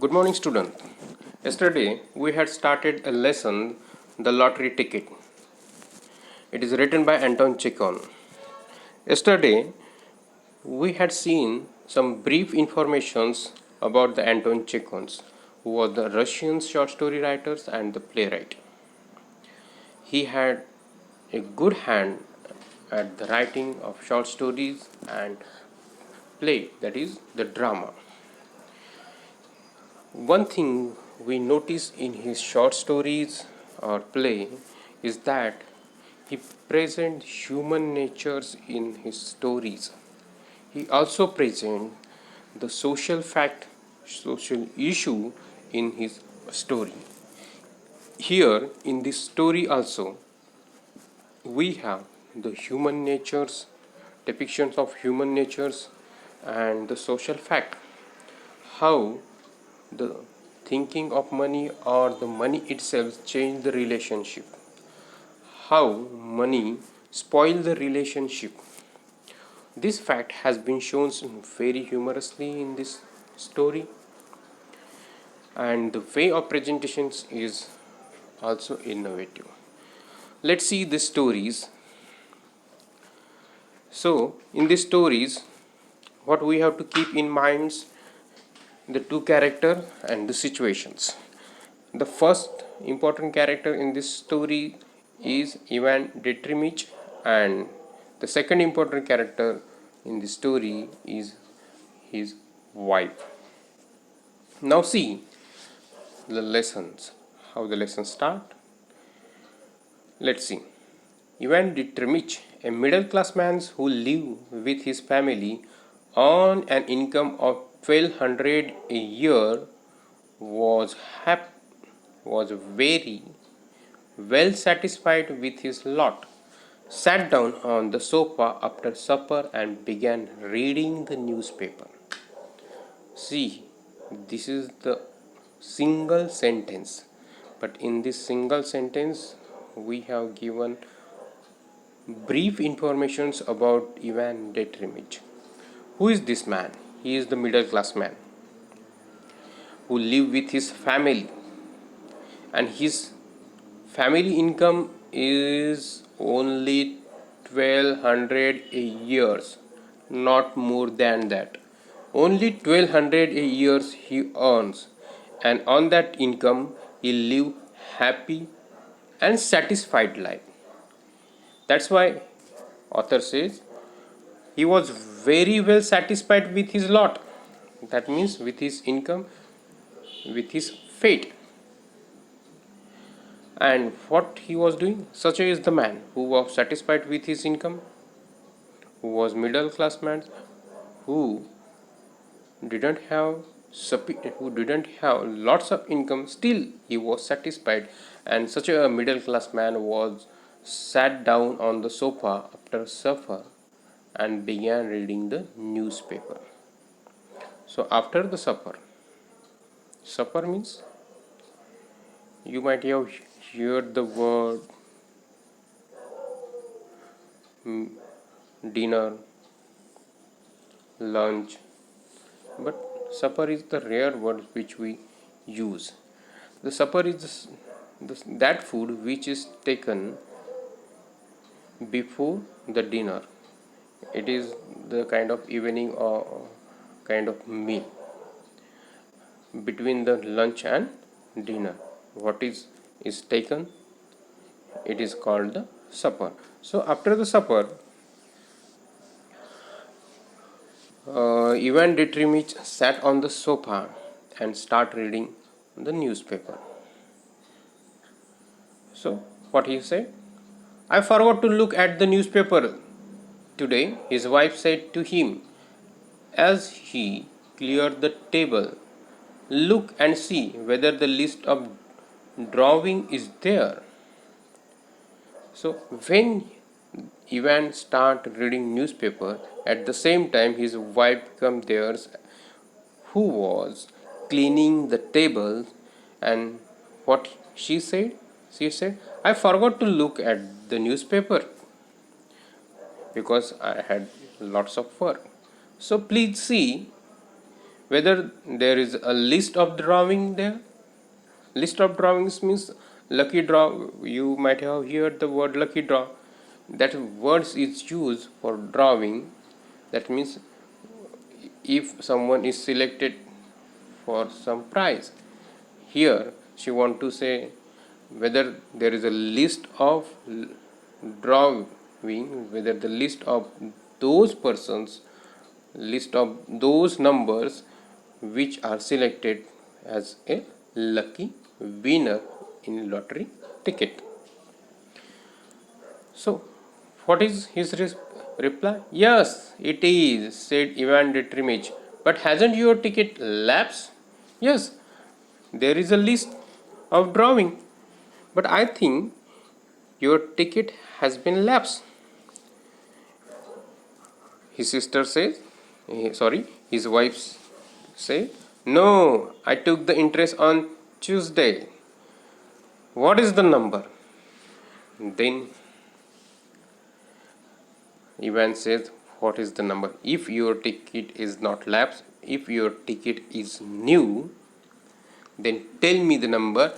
Good morning, student. Yesterday we had started a lesson, The Lottery Ticket. It is written by Anton Chekhov. Yesterday we had seen some brief informations about the Anton Chekhov, who was the Russian short story writer and the playwright. He had a good hand at the writing of short stories and play, that is the drama. One thing we notice in his short stories or play is that he presents human natures in his stories. He also presents the social fact, social issue in his story. Here in this story also we have the human natures, depictions of human natures and the social fact. How the thinking of money or the money itself change the relationship, how money spoil the relationship. This fact has been shown very humorously in this story, and the way of presentations is also innovative. Let's see the stories. So in these stories, what we have to keep in mind, the two character and the situations. The first important character in this story is Ivan Detremich, and the second important character in the story is his wife. Now see the lessons. How the lessons start? Let's see. Ivan Detremich, a middle class man who live with his family on an income of 1200 a year, was very well satisfied with his lot, sat down on the sofa after supper and began reading the newspaper. See, this is the single sentence, but in this single sentence we have given brief informations about Ivan Detremich. Who is this man? He is the middle class man who live with his family, and his family income is only 1200 a year, not more than that. Only 1200 a year he earns, and on that income he live happy and satisfied life. That's why author says he was very well satisfied with his lot. That means with his income, with his fate. And what he was doing? Such is the man who was satisfied with his income, who was middle class man, who didn't have lots of income, still he was satisfied. And such a middle class man was sat down on the sofa after supper and began reading the newspaper. So after the supper means, you might have heard the word dinner, lunch, but supper is the rare word which we use. The supper is that food which is taken before the dinner. It is the kind of evening or kind of meal between the lunch and dinner. What is taken, it is called the supper. So after the supper, Ivan Detremich sat on the sofa and start reading the newspaper. So what he said? I forgot to look at the newspaper today, his wife said to him as he cleared the table. Look and see whether the list of drawing is there. So when Ivan start reading newspaper, at the same time his wife come there, who was cleaning the table, and what she said? She said, I forgot to look at the newspaper because I had lots of work. So please see whether there is a list of drawing there. List of drawings means lucky draw. You might have heard the word lucky draw. That words is used for drawing. That means if someone is selected for some prize. Here she want to say whether there is a list of drawing, whether the list of those persons, list of those numbers which are selected as a lucky winner in lottery ticket. So what is his reply? Yes, it is, said Ivan Detrimich. But hasn't your ticket lapsed? Yes, there is a list of drawing, but I think your ticket has been lapsed. His sister says, his wife say, no, I took the interest on Tuesday. What is the number? Then Ivan says, what is the number? If your ticket is not lapsed, if your ticket is new, then tell me the number.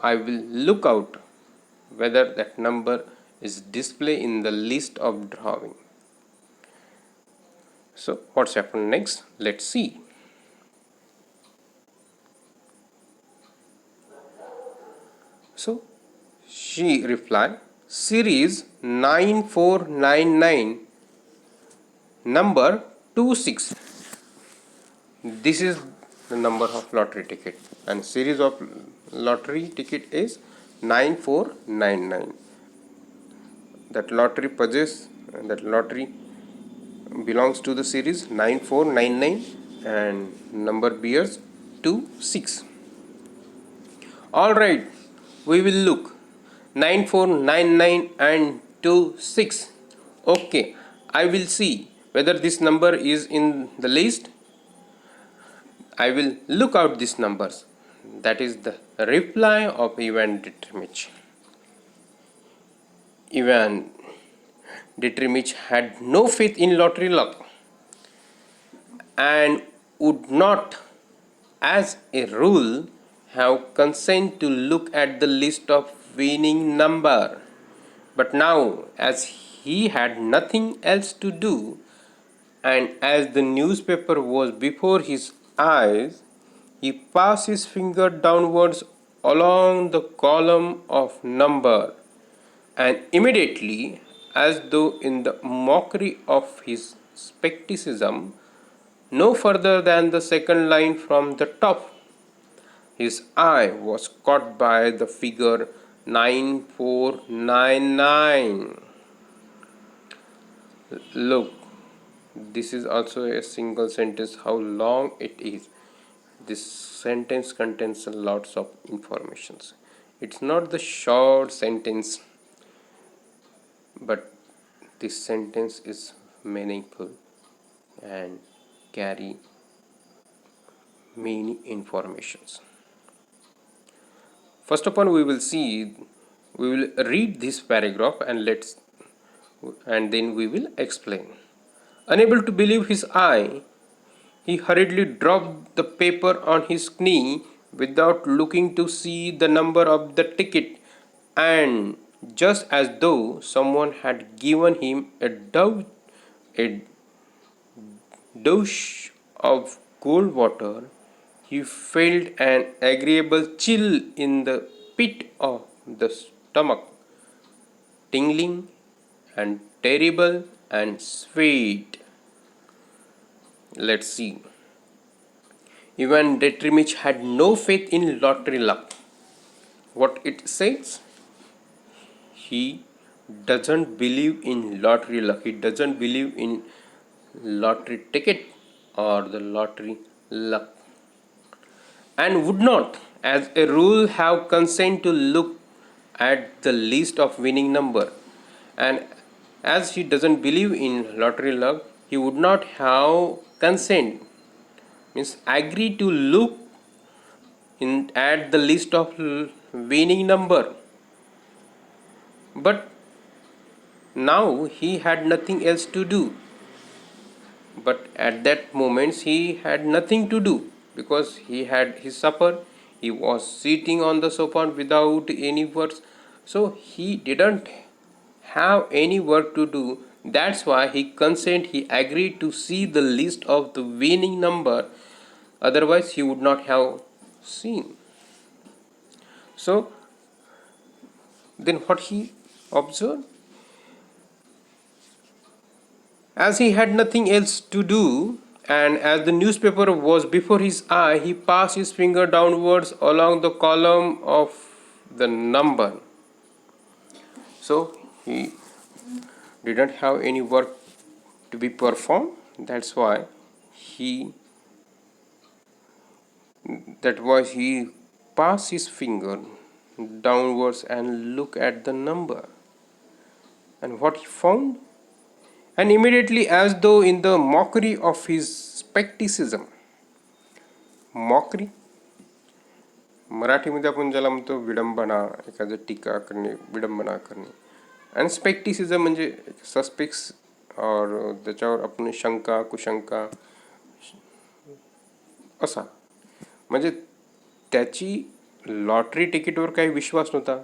I will look out whether that number is displayed in the list of drawing. So what's happened next? Let's see. So she replied, series 9499 number 26. This is the number of lottery ticket, and series of lottery ticket is 9499. That lottery belongs to the series 9499 and number bears 26. All right, we will look 9499 and 26. Okay, I will see whether this number is in the list. I will look out these numbers. That is the reply of Ivan Dietrich. Ivan Dietrich had no faith in lottery luck and would not, as a rule, have consent to look at the list of winning number. But now, as he had nothing else to do, and as the newspaper was before his eyes, he passed his finger downwards along the column of number, and immediately, as though in the mockery of his skepticism, no further than the second line from the top, his eye was caught by the figure 9499. Look, this is also a single sentence. How long it is? This sentence contains lots of informations. It's not the short sentence, but this sentence is meaningful and carry many informations. First of all, we will read this paragraph and then we will explain. Unable to believe his eye, he hurriedly dropped the paper on his knee without looking to see the number of the ticket, and just as though someone had given him a douche of cold water, he felt an agreeable chill in the pit of the stomach, tingling and terrible and sweet. Let's see. Ivan Detrimich had no faith in lottery luck. What it says? He doesn't believe in lottery luck. He doesn't believe in lottery ticket or the lottery luck, and would not, as a rule, have consent to look at the list of winning number. And as he doesn't believe in lottery luck, he would not have consent, means agree to look at the list of winning number. But now he had nothing else to do, but at that moment he had nothing to do because he had his supper. He was sitting on the sofa without any works, so he didn't have any work to do. That's why he agreed to see the list of the winning number, otherwise he would not have seen. So then what he observed, as he had nothing else to do, and as the newspaper was before his eye, he passed his finger downwards along the column of the number. So he didn't have any work to be performed. That's why he he passed his finger downwards and look at the number. And what he found? And immediately, as though in the mockery of his skepticism, mockery मराठीमध्ये आपण ज्याला म्हणतो विडंबना, एखादं टीका करणे, विडंबना करणे. आणि स्पेक्टिसिझम म्हणजे सस्पेक्स और त्याच्यावर आपण शंका कुशंका असा, म्हणजे त्याची लॉटरी तिकीटवर काही विश्वास नव्हता,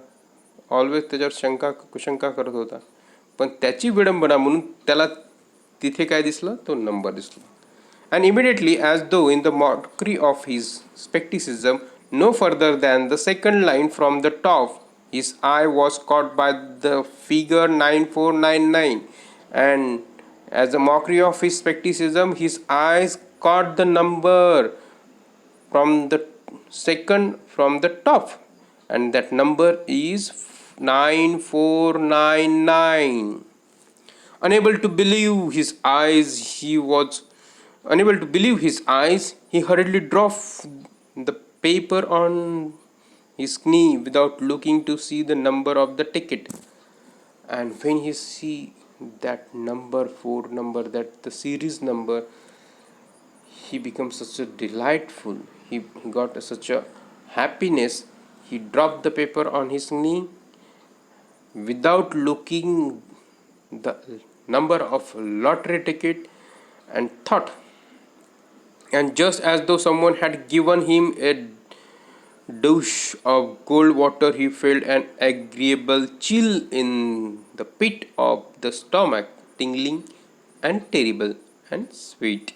ऑलवेज त्याच्यावर शंका कुशंका करत होता. पण त्याची विडंबना म्हणून त्याला तिथे काय दिसलं, तो नंबर दिसला. And immediately, as though in the mockery of his skepticism, no further than the second line from the top, his eye was caught by the figure 9499. And as a mockery of his skepticism, his eyes caught the number from the second from the top, and that number is 9499. Unable to believe his eyes, he hurriedly dropped the paper on his knee without looking to see the number of the ticket. And when he see that number, four number, that the series number, he becomes such a delightful. He got such a happiness. He dropped the paper on his knee without looking the number of lottery ticket, and thought, and just as though someone had given him a douche of cold water, he felt an agreeable chill in the pit of the stomach, tingling and terrible and sweet.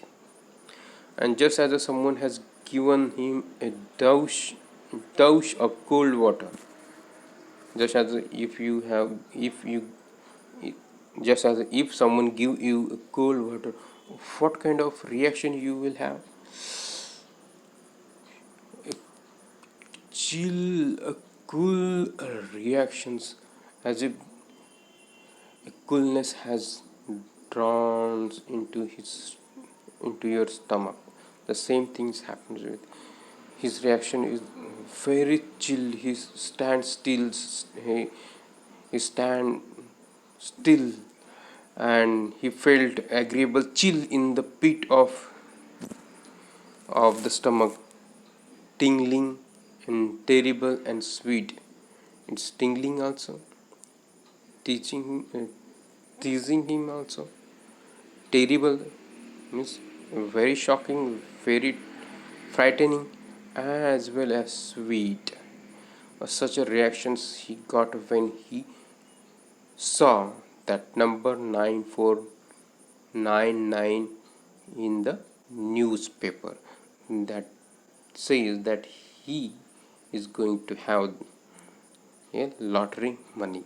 And just as though someone has given him a douche of cold water, just as if you have if you just as if someone give you cold water, what kind of reaction you will have? A chill, a cool reactions, as if a coolness has drawn into your stomach. The same things happens with his reaction is very chill. He stands still. He stand still, and he felt agreeable chill in the pit of the stomach, tingling and terrible and sweet. It's tingling also, teasing him also. Terrible means very shocking, very frightening, as well as sweet. Such a reactions he got when he saw that number 9499 in the newspaper, that says that he is going to have a lottery money.